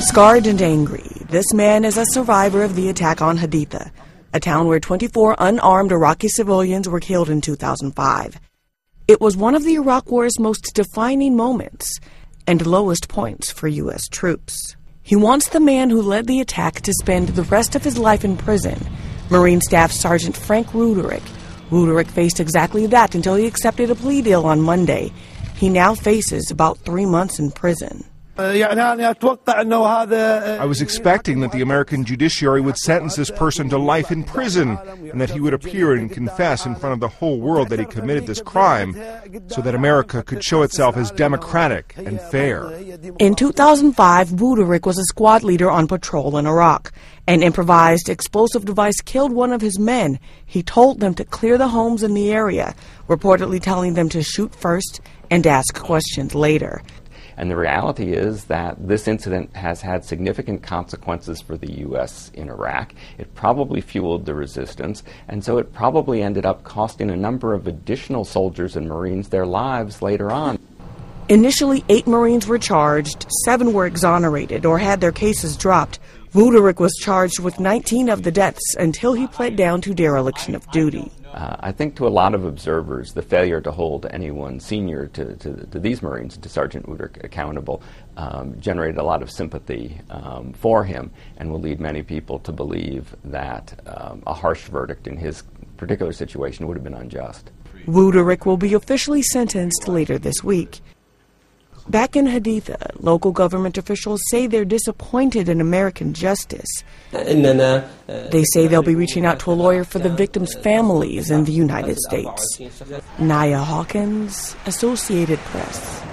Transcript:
Scarred and angry, this man is a survivor of the attack on Haditha, a town where 24 unarmed Iraqi civilians were killed in 2005. It was one of the Iraq War's most defining moments and lowest points for U.S. troops. He wants the man who led the attack to spend the rest of his life in prison, Marine Staff Sergeant Frank Ruderick. Ruderick faced exactly that until he accepted a plea deal on Monday. He now faces about 3 months in prison. I was expecting that the American judiciary would sentence this person to life in prison and that he would appear and confess in front of the whole world that he committed this crime so that America could show itself as democratic and fair. In 2005, Ruderick was a squad leader on patrol in Iraq. An improvised explosive device killed one of his men. He told them to clear the homes in the area, reportedly telling them to shoot first and ask questions later. And the reality is that this incident has had significant consequences for the U.S. in Iraq. It probably fueled the resistance, and so it probably ended up costing a number of additional soldiers and Marines their lives later on. Initially, 8 Marines were charged, 7 were exonerated or had their cases dropped. Ruderick was charged with 19 of the deaths until he pled down to dereliction of duty. I think to a lot of observers, the failure to hold anyone senior to these Marines, to Sergeant Ruderick, accountable, generated a lot of sympathy for him and will lead many people to believe that a harsh verdict in his particular situation would have been unjust. Ruderick will be officially sentenced later this week. Back in Haditha, local government officials say they're disappointed in American justice. They say they'll be reaching out to a lawyer for the victims' families in the United States. Naya Hawkins, Associated Press.